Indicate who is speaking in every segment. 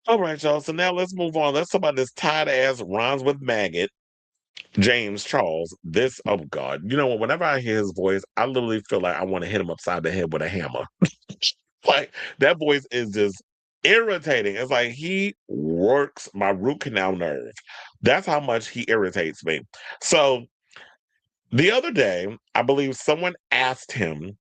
Speaker 1: All right, y'all. So now let's move on. Let's talk about this tight ass rhymes with maggot, James Charles. This, oh God. You know what? Whenever I hear his voice, I literally feel like I want to hit him upside the head with a hammer. Like that voice is just irritating. It's like he works my root canal nerve. That's how much he irritates me. So the other day, I believe someone asked him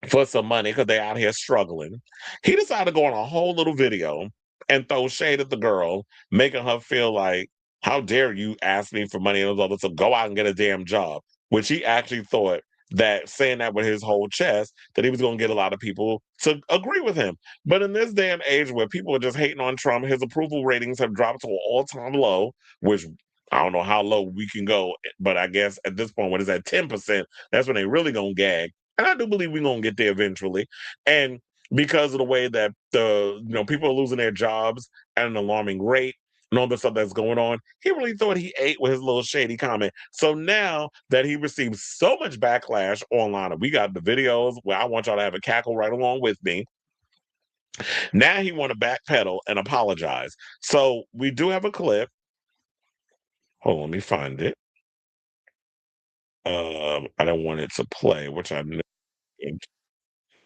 Speaker 1: for some money because they're out here struggling. He decided to go on a whole little video and throw shade at the girl, making her feel like, how dare you ask me for money and all this, so go out and get a damn job. Which he actually thought that saying that with his whole chest, that he was going to get a lot of people to agree with him. But in this day and age where people are just hating on Trump, his approval ratings have dropped to an all-time low, which I don't know how low we can go, but I guess at this point, when it's at 10%, that's when they really gonna gag. And I do believe we're gonna get there eventually. And because of the way that people are losing their jobs at an alarming rate and all the stuff that's going on, he really thought he ate with his little shady comment. So now that he receives so much backlash online, and we got the videos where I want y'all to have a cackle right along with me. Now he want to backpedal and apologize. So we do have a clip. Hold on, let me find it. I don't want it to play, which I knew.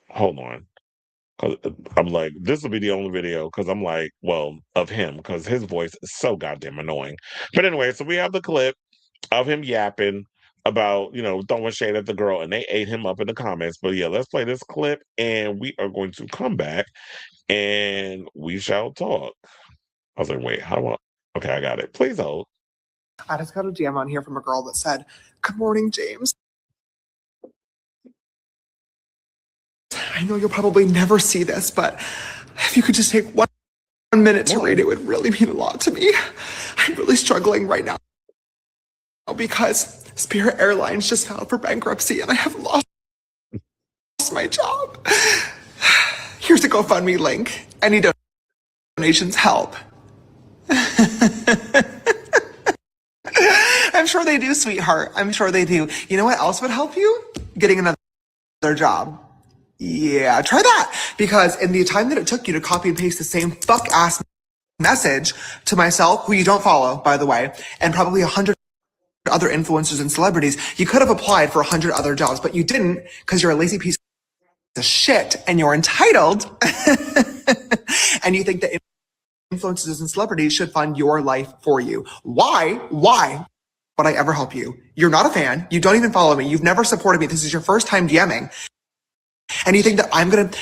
Speaker 1: Hold on. 'Cause I'm like, this will be the only video because I'm like, well, of him because his voice is so goddamn annoying. But anyway, so we have the clip of him yapping about, throwing shade at the girl, and they ate him up in the comments. But yeah, let's play this clip, and we are going to come back and we shall talk. I was like, wait, how do I? Okay, I got it. Please hold.
Speaker 2: I just got a DM on here from a girl that said, "Good morning, James. I know you'll probably never see this, but if you could just take 1 minute to read it would really mean a lot to me. I'm really struggling right now because Spirit Airlines just filed for bankruptcy and I have lost my job. Here's a GoFundMe link. Any donations help." I'm sure they do, sweetheart. I'm sure they do. You know what else would help you? Getting another job. Yeah, try that. Because in the time that it took you to copy and paste the same fuck ass message to myself, who you don't follow, by the way, and probably 100 other influencers and celebrities, you could have applied for 100 other jobs, but you didn't because you're a lazy piece of shit and you're entitled. And you think that influencers and celebrities should fund your life for you. Why would I ever help you? You're not a fan. You don't even follow me. You've never supported me. This is your first time DMing. And you think that I'm going to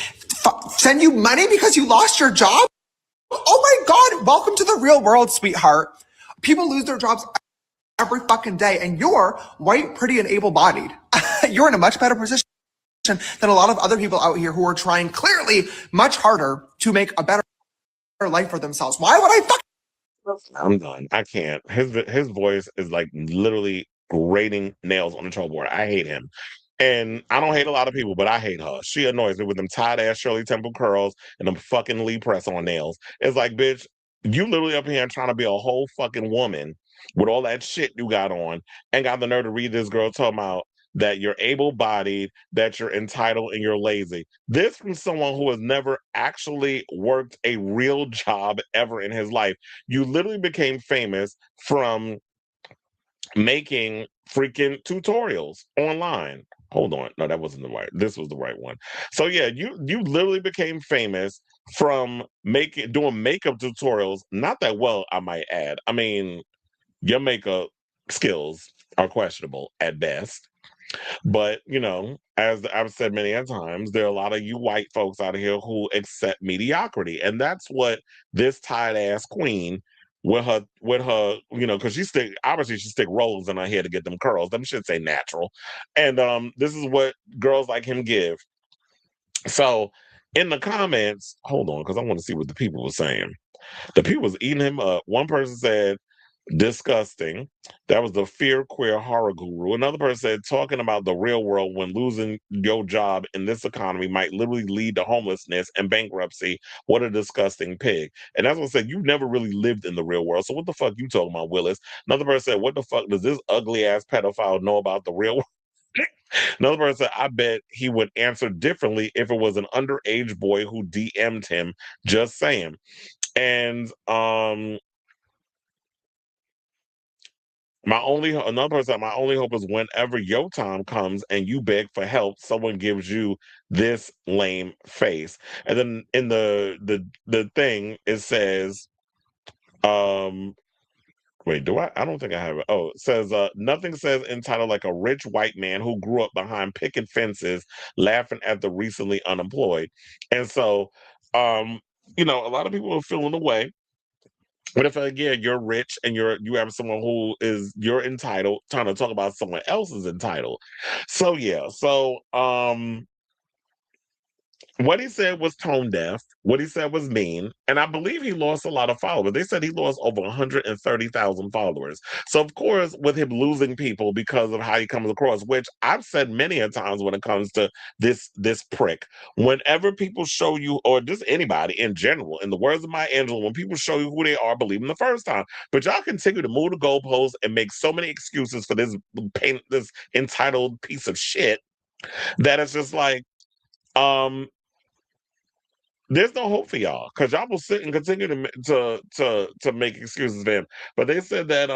Speaker 2: send you money because you lost your job? Oh my God. Welcome to the real world, sweetheart. People lose their jobs every fucking day, and you're white, pretty, and able-bodied. You're in a much better position than a lot of other people out here who are trying clearly much harder to make a better life for themselves. Why would I
Speaker 1: I'm done. I can't. His voice is like literally grating nails on the chalkboard. I hate him. And I don't hate a lot of people, but I hate her. She annoys me with them tight ass Shirley Temple curls and them fucking Lee press on nails. It's like, bitch, you literally up here trying to be a whole fucking woman with all that shit you got on and got the nerve to read this girl talking about that you're able bodied, that you're entitled, and you're lazy. This from someone who has never actually worked a real job ever in his life. You literally became famous from making freaking tutorials online. Hold on. No, that wasn't the right. This was the right one. So yeah, you literally became famous from doing makeup tutorials. Not that well, I might add. I mean, your makeup skills are questionable at best. But as I've said many a times, there are a lot of you white folks out here who accept mediocrity, and that's what this tight ass queen with her, because she stick rollers in her hair to get them curls. Them should say natural, and this is what girls like him give. So in the comments, hold on, because I want to see what the people were saying. The people was eating him up. One person said, disgusting. That was the fear queer horror guru. Another person said, talking about the real world when losing your job in this economy might literally lead to homelessness and bankruptcy. What a disgusting pig. And that's what I said. You've never really lived in the real world. So what the fuck you talking about, Willis? Another person said, what the fuck does this ugly ass pedophile know about the real world? Another person said, I bet he would answer differently if it was an underage boy who DM'd him. Just saying. And another person, my only hope is whenever your time comes and you beg for help, someone gives you this lame face. And then in the thing it says, wait, do I don't think I have it. Oh, it says nothing says entitled like a rich white man who grew up behind picket fences laughing at the recently unemployed. And so a lot of people are feeling away. But if again you're rich and you have someone you're entitled, trying to talk about someone else is entitled. So yeah, what he said was tone deaf. What he said was mean. And I believe he lost a lot of followers. They said he lost over 130,000 followers. So, of course, with him losing people because of how he comes across, which I've said many a times when it comes to this prick, whenever people show you, or just anybody in general, in the words of Maya Angelou, when people show you who they are, believe them the first time. But y'all continue to move the goalposts and make so many excuses for this entitled piece of shit that it's just like, there's no hope for y'all because y'all will sit and continue to make excuses for him. But they said that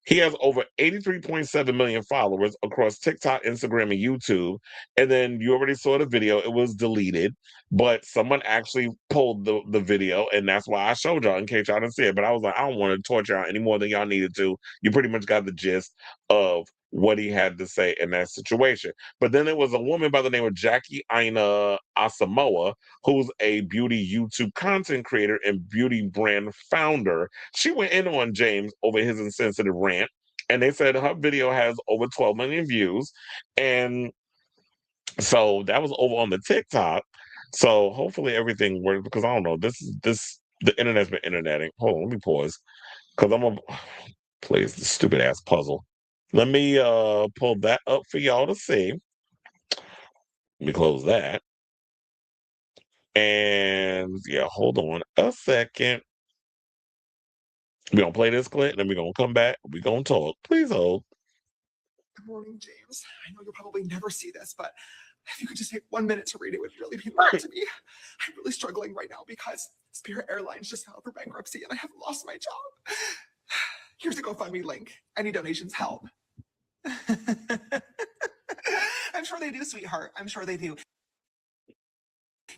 Speaker 1: he has over 83.7 million followers across TikTok, Instagram, and YouTube. And then you already saw the video; it was deleted, but someone actually pulled the video, and that's why I showed y'all in case y'all didn't see it. But I was like, I don't want to torture y'all any more than y'all needed to. You pretty much got the gist of what he had to say in that situation. But then there was a woman by the name of Jackie Aina Asamoah, who's a beauty YouTube content creator and beauty brand founder. She went in on James over his insensitive rant, and they said her video has over 12 million views. And so that was over on the TikTok. So hopefully everything works because I don't know. The internet's been interneting. Hold on, let me pause. Because I'm gonna play this stupid ass puzzle. Let me pull that up for y'all to see. Let me close that. And yeah, hold on a second. We're gonna play this clip, then we're gonna come back. We're gonna talk. Please hold.
Speaker 2: Good morning, James. I know you'll probably never see this, but if you could just take 1 minute to read it, would really mean a lot to me. I'm really struggling right now because Spirit Airlines just filed for bankruptcy and I have lost my job. Here's a GoFundMe link. Any donations help. I'm sure they do, sweetheart. I'm sure they do.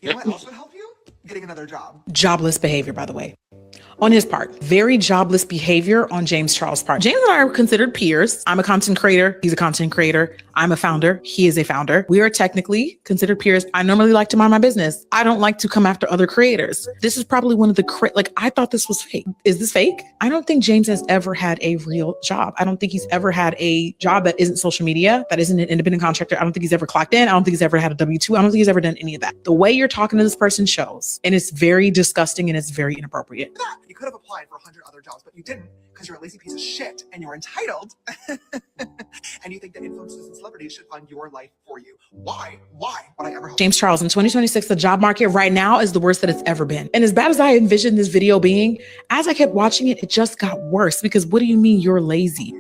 Speaker 2: You know what else would help you? Getting another job.
Speaker 3: Jobless behavior, by the way. On his part, very jobless behavior on James Charles' part. James and I are considered peers. I'm a content creator. He's a content creator. I'm a founder. He is a founder. We are technically considered peers. I normally like to mind my business. I don't like to come after other creators. This is probably one of the, I thought this was fake. Is this fake? I don't think James has ever had a real job. I don't think he's ever had a job that isn't social media, that isn't an independent contractor. I don't think he's ever clocked in. I don't think he's ever had a W-2. I don't think he's ever done any of that. The way you're talking to this person shows, and it's very disgusting and it's very inappropriate.
Speaker 2: You could have applied for 100 other jobs, but you didn't because you're a lazy piece of shit and you're entitled. And you think that influencers and celebrities should fund your life for you. Why? Why would I ever help?
Speaker 3: James Charles, in 2026, the job market right now is the worst that it's ever been. And as bad as I envisioned this video being, as I kept watching it, it just got worse because what do you mean you're lazy?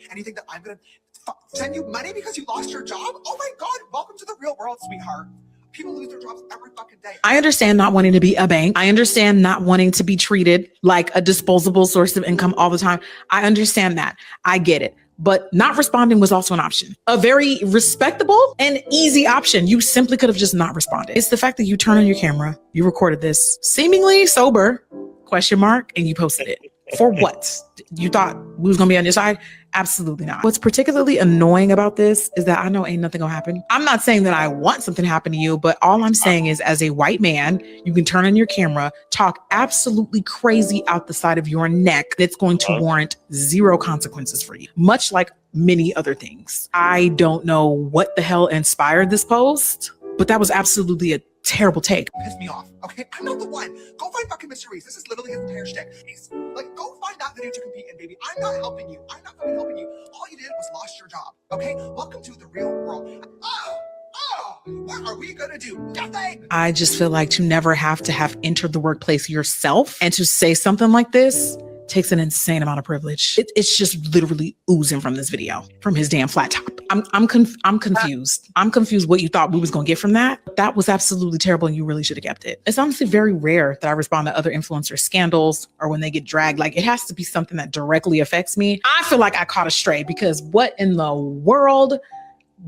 Speaker 2: And you think that I'm going to send you money because you lost your job? Oh my God, welcome to the real world, sweetheart. People lose their jobs every fucking day.
Speaker 3: I understand not wanting to be a bank. I understand not wanting to be treated like a disposable source of income all the time. I understand that. I get it. But not responding was also an option. A very respectable and easy option. You simply could have just not responded. It's the fact that you turn on your camera, you recorded this seemingly sober, ? And you posted it. For what? You thought we was gonna be on your side? Absolutely not. What's particularly annoying about this is that I know ain't nothing gonna happen. I'm not saying that I want something to happen to you, but all I'm saying is as a white man, you can turn on your camera, talk absolutely crazy out the side of your neck that's going to warrant zero consequences for you, much like many other things. I don't know what the hell inspired this post, but that was absolutely a terrible take.
Speaker 2: Piss me off, okay? I'm not the one. Go find fucking Mr. Reese. This is literally his entire shtick. He's like, go find that video to compete in, baby. I'm not helping you. I'm not fucking helping you. All you did was lost your job, okay? Welcome to the real world. What are we gonna do? Nothing.
Speaker 3: I just feel like to never have to have entered the workplace yourself and to say something like this takes an insane amount of privilege. It's just literally oozing from this video, from his damn flat top. I'm confused. I'm confused what you thought we was gonna get from that. That was absolutely terrible, and you really should have kept it. It's honestly very rare that I respond to other influencer scandals or when they get dragged. Like, it has to be something that directly affects me. I feel like I caught a stray, because what in the world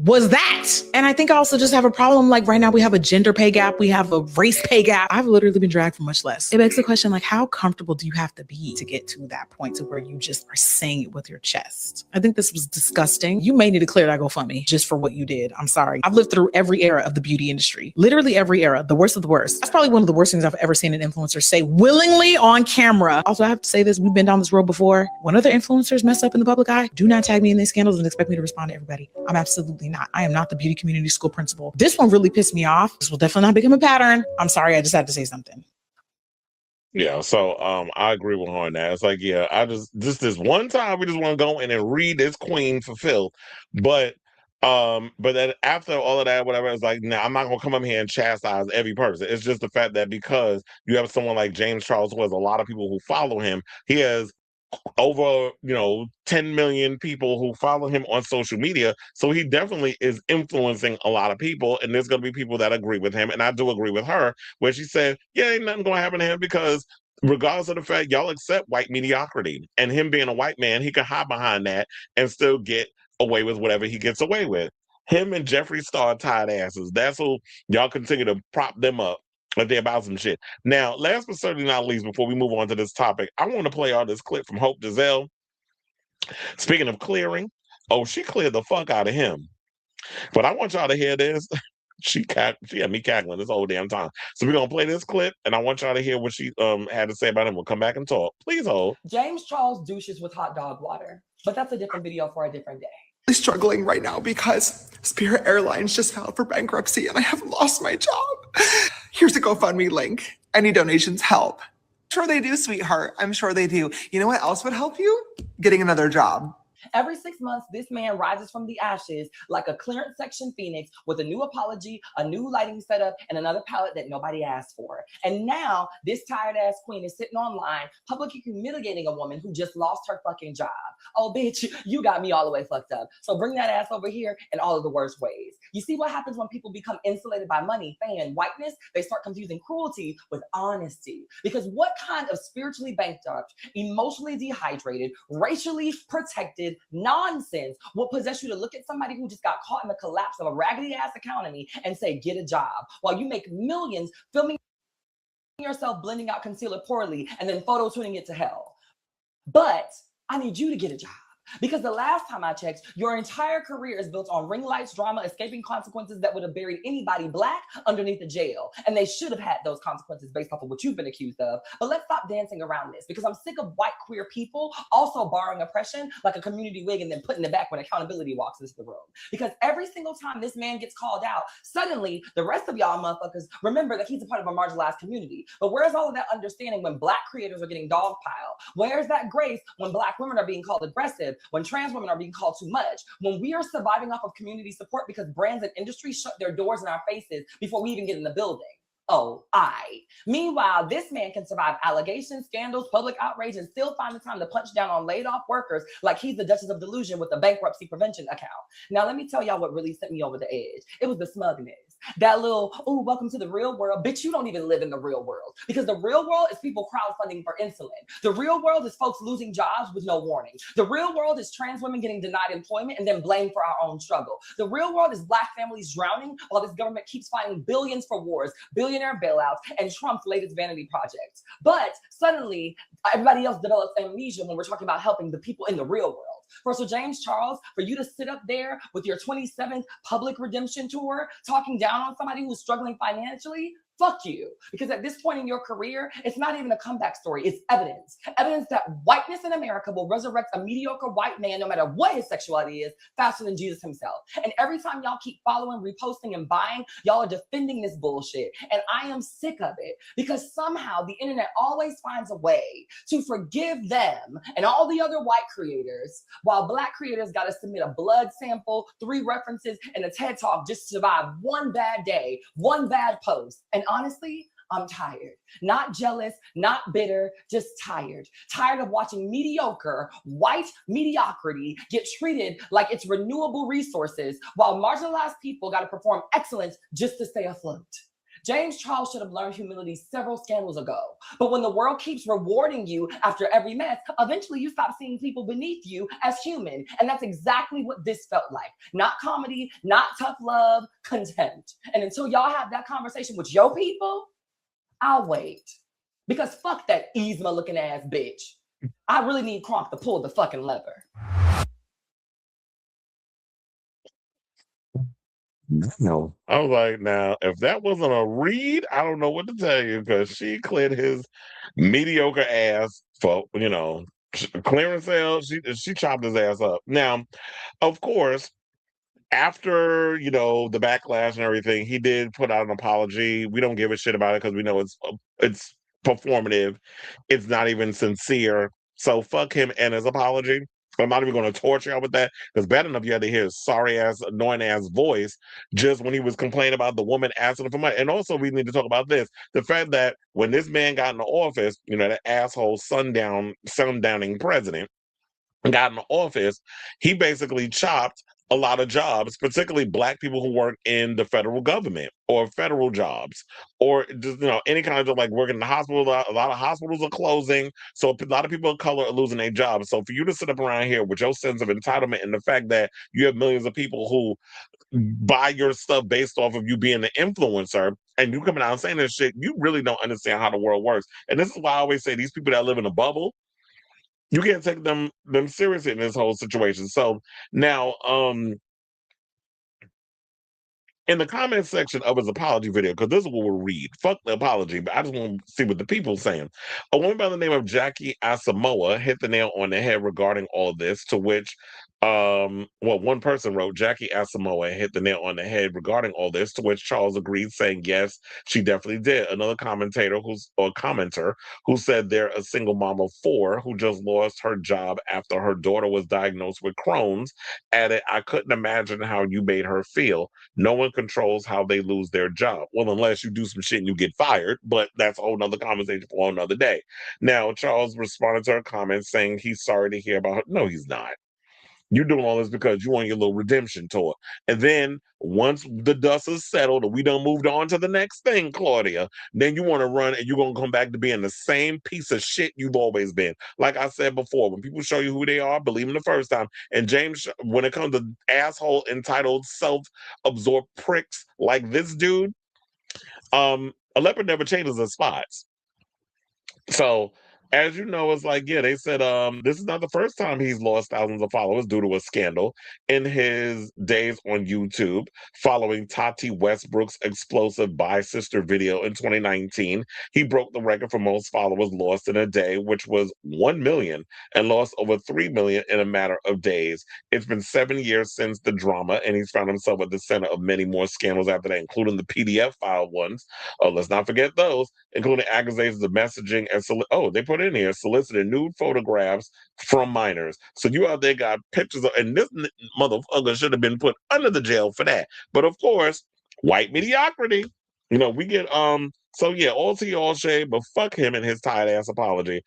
Speaker 3: was that? And I think I also just have a problem. Like, right now we have a gender pay gap, we have a race pay gap. I've literally been dragged for much less. It begs the question, like, how comfortable do you have to be to get to that point to where you just are saying it with your chest? I think this was disgusting. You may need to clear that GoFundMe just for what you did. I'm sorry. I've lived through every era of the beauty industry, literally every era, the worst of the worst. That's probably one of the worst things I've ever seen an influencer say willingly on camera. Also, I have to say this, we've been down this road before. When other influencers mess up in the public eye, do not tag me in these scandals and expect me to respond to everybody. I'm absolutely not. I am not the beauty community school principal. This one really pissed me off. This will definitely not become a pattern. I'm sorry, I just had to say something.
Speaker 1: Yeah, so I agree with her on that. It's like, yeah, I just this one time we just want to go in and read this queen for Phil. But then after all of that, whatever, it's like, nah, I'm not gonna come up here and chastise every person. It's just the fact that because you have someone like James Charles, who has a lot of people who follow him, he has over 10 million people who follow him on social media, so he definitely is influencing a lot of people, and there's going to be people that agree with him, and I do agree with her where she said, yeah, ain't nothing going to happen to him, because regardless of the fact y'all accept white mediocrity, and him being a white man, he can hide behind that and still get away with whatever he gets away with. Him and Jeffree Star tied asses, that's who y'all continue to prop them up like they're about some shit. Now, last but certainly not least, before we move on to this topic, I want to play all this clip from Hope Giselle. Speaking of clearing, she cleared the fuck out of him. But I want y'all to hear this. She had me cackling this whole damn time. So we're gonna play this clip, and I want y'all to hear what she had to say about him. We'll come back and talk. Please hold.
Speaker 4: James Charles douches with hot dog water, but that's a different video for a different day.
Speaker 2: Struggling right now because Spirit Airlines just filed for bankruptcy and I have lost my job. Here's a GoFundMe link. Any donations help. Sure they do, sweetheart. I'm sure they do. You know what else would help you? Getting another job.
Speaker 4: Every 6 months, this man rises from the ashes like a clearance section phoenix with a new apology, a new lighting setup, and another palette that nobody asked for. And now this tired ass queen is sitting online publicly humiliating a woman who just lost her fucking job. Oh, bitch, you got me all the way fucked up. So bring that ass over here in all of the worst ways. You see what happens when people become insulated by money, fame, and whiteness? They start confusing cruelty with honesty. Because what kind of spiritually bankrupt, emotionally dehydrated, racially protected nonsense will possess you to look at somebody who just got caught in the collapse of a raggedy ass economy and say, get a job, while you make millions filming yourself blending out concealer poorly and then photo tuning it to hell? But I need you to get a job. Because the last time I checked, your entire career is built on ring lights, drama, escaping consequences that would have buried anybody black underneath the jail. And they should have had those consequences based off of what you've been accused of. But let's stop dancing around this, because I'm sick of white queer people also borrowing oppression like a community wig and then putting it back when accountability walks into the room. Because every single time this man gets called out, suddenly the rest of y'all motherfuckers remember that he's a part of a marginalized community. But where's all of that understanding when black creators are getting dogpiled? Where's that grace when black women are being called aggressive? When trans women are being called too much, when we are surviving off of community support because brands and industries shut their doors in our faces before we even get in the building? Meanwhile, this man can survive allegations, scandals, public outrage, and still find the time to punch down on laid off workers like he's the Duchess of Delusion with a bankruptcy prevention account. Now, let me tell y'all what really sent me over the edge. It was the smugness. That little, oh, welcome to the real world. Bitch, you don't even live in the real world, because the real world is people crowdfunding for insulin. The real world is folks losing jobs with no warning. The real world is trans women getting denied employment and then blamed for our own struggle. The real world is black families drowning while this government keeps finding billions for wars, billionaire bailouts, and Trump's latest vanity projects. But suddenly, everybody else develops amnesia when we're talking about helping the people in the real world. So James Charles, for you to sit up there with your 27th public redemption tour talking down on somebody who's struggling financially, fuck you. Because at this point in your career, it's not even a comeback story. It's evidence. Evidence that whiteness in America will resurrect a mediocre white man, no matter what his sexuality is, faster than Jesus himself. And every time y'all keep following, reposting, and buying, y'all are defending this bullshit. And I am sick of it, because somehow the internet always finds a way to forgive them and all the other white creators, while black creators got to submit a blood sample, 3 references, and a TED Talk just to survive one bad day, one bad post. And honestly, I'm tired. Not jealous, not bitter, just tired. Tired of watching mediocre, white mediocrity get treated like it's renewable resources while marginalized people got to perform excellence just to stay afloat. James Charles should have learned humility several scandals ago. But when the world keeps rewarding you after every mess, eventually you stop seeing people beneath you as human. And that's exactly what this felt like. Not comedy, not tough love, contempt. And until y'all have that conversation with your people, I'll wait. Because fuck that Yzma looking ass bitch. I really need Kronk to pull the fucking lever.
Speaker 1: No. I was like, now, if that wasn't a read, I don't know what to tell you, because she cleared his mediocre ass for, clearance sales. She chopped his ass up. Now, of course, after, the backlash and everything, he did put out an apology. We don't give a shit about it because we know it's performative. It's not even sincere. So fuck him and his apology. I'm not even going to torture y'all with that, because bad enough you had to hear his sorry ass, annoying ass voice just when he was complaining about the woman asking him for money. And also, we need to talk about this: the fact that when this man got in the office, that asshole sundowning president got in the office, he basically chopped a lot of jobs, particularly Black people who work in the federal government or federal jobs, or just, any kind of like working in the hospital. A lot of hospitals are closing, so a lot of people of color are losing their jobs. So for you to sit up around here with your sense of entitlement and the fact that you have millions of people who buy your stuff based off of you being an influencer, and you coming out and saying this shit, you really don't understand how the world works. And this is why I always say these people that live in a bubble, you can't take them seriously in this whole situation. So now, in the comment section of his apology video, because this is what we'll read. Fuck the apology, but I just want to see what the people saying. A woman by the name of Jackie Asamoah hit the nail on the head regarding all this, to which, one person wrote, Jackie Asamoah hit the nail on the head regarding all this, to which Charles agreed, saying, yes, she definitely did. Another commenter who said they're a single mom of 4 who just lost her job after her daughter was diagnosed with Crohn's, added, I couldn't imagine how you made her feel. No one controls how they lose their job. Well, unless you do some shit and you get fired, but that's a whole nother conversation for another day. Now, Charles responded to her comments saying he's sorry to hear about her. No, he's not. You're doing all this because you want your little redemption tour. And then once the dust is settled and we done moved on to the next thing, Claudia, then you want to run and you're going to come back to being the same piece of shit you've always been. Like I said before, when people show you who they are, believe them the first time. And James, when it comes to asshole, entitled, self-absorbed pricks like this dude, a leopard never changes its spots. So, as you know, it's like, yeah, they said this is not the first time he's lost thousands of followers due to a scandal in his days on YouTube, following Tati Westbrook's explosive Bye Sister video in 2019. He broke the record for most followers lost in a day, which was 1 million, and lost over 3 million in a matter of days. It's been 7 years since the drama, and he's found himself at the center of many more scandals after that, including the PDF file ones. Oh, let's not forget those, including accusations of messaging and they put in here solicited nude photographs from minors. So you out there got pictures of, and this motherfucker should have been put under the jail for that. But of course, white mediocrity. We get so yeah, all tea, all shade, but fuck him and his tight ass apology.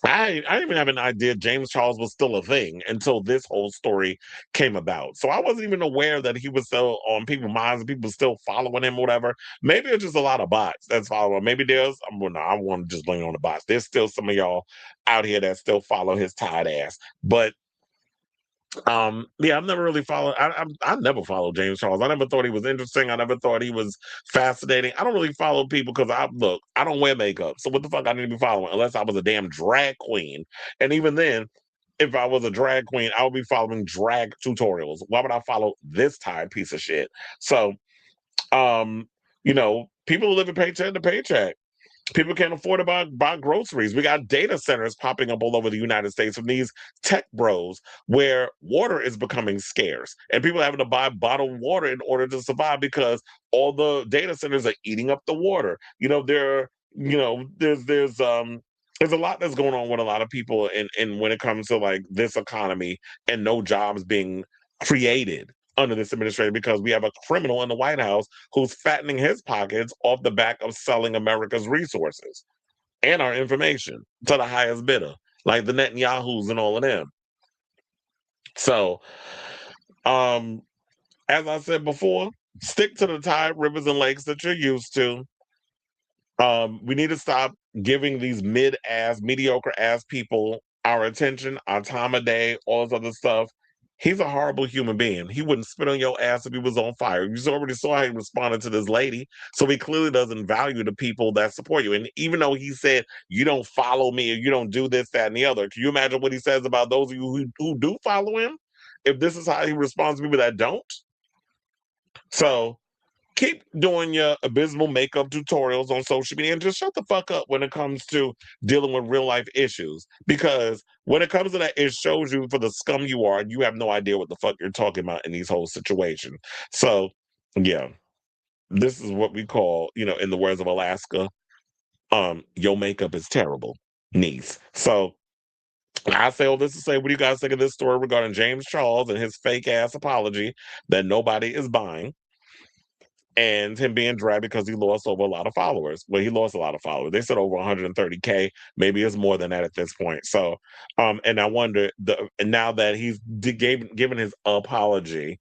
Speaker 1: I didn't even have an idea James Charles was still a thing until this whole story came about. So I wasn't even aware that he was still on people's minds and people still following him or whatever. Maybe it's just a lot of bots that's following. Maybe there's, no, I want to just blame on the bots. There's still some of y'all out here that still follow his tight ass. But yeah, I've never really followed. I never followed James Charles. I never thought he was interesting. I never thought he was fascinating. I don't really follow people because I don't wear makeup. So what the fuck I need to be following unless I was a damn drag queen? And even then, if I was a drag queen, I would be following drag tutorials. Why would I follow this tired piece of shit? So, people live in paycheck to paycheck. People can't afford to buy groceries. We got data centers popping up all over the United States from these tech bros where water is becoming scarce and people are having to buy bottled water in order to survive because all the data centers are eating up the water. There's a lot that's going on with a lot of people and when it comes to like this economy and no jobs being created. under this administration because we have a criminal in the White House who's fattening his pockets off the back of selling America's resources and our information to the highest bidder, like the Netanyahus and all of them. So, as I said before, stick to the tide, rivers, and lakes that you're used to. We need to stop giving these mediocre ass people our attention, our time of day, all this other stuff. He's a horrible human being. He wouldn't spit on your ass if he was on fire. You already saw how he responded to this lady. So he clearly doesn't value the people that support you. And even though he said, you don't follow me or you don't do this, that, and the other, can you imagine what he says about those of you who do follow him? If this is how he responds to people that don't? So keep doing your abysmal makeup tutorials on social media and just shut the fuck up when it comes to dealing with real life issues. Because when it comes to that, it shows you for the scum you are, and you have no idea what the fuck you're talking about in these whole situations. So, yeah, this is what we call, in the words of Alaska, your makeup is terrible, niece. So, I say all this to say, what do you guys think of this story regarding James Charles and his fake ass apology that nobody is buying? And him being dragged because he lost over a lot of followers. Well, he lost a lot of followers. They said over 130K. Maybe it's more than that at this point. So, and I wonder, now that he's given his apology,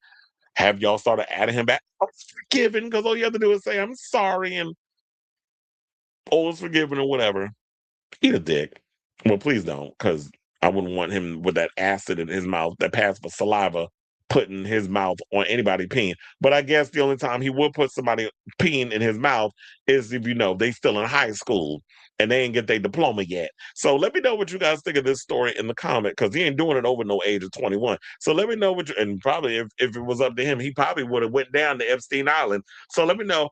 Speaker 1: have y'all started adding him back? Oh, it's forgiven, because all you have to do is say, I'm sorry, and all is forgiven or whatever. Eat a dick. Well, please don't, because I wouldn't want him with that acid in his mouth that passed for saliva putting his mouth on anybody peeing. But I guess the only time he would put somebody peeing in his mouth is if they still in high school and they ain't get their diploma yet. So let me know what you guys think of this story in the comment, because he ain't doing it over no age of 21. So let me know what you, and probably if it was up to him, he probably would have went down to Epstein Island. So let me know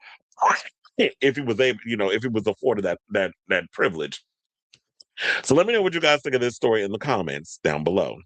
Speaker 1: if he was able, if he was afforded that privilege. So let me know what you guys think of this story in the comments down below.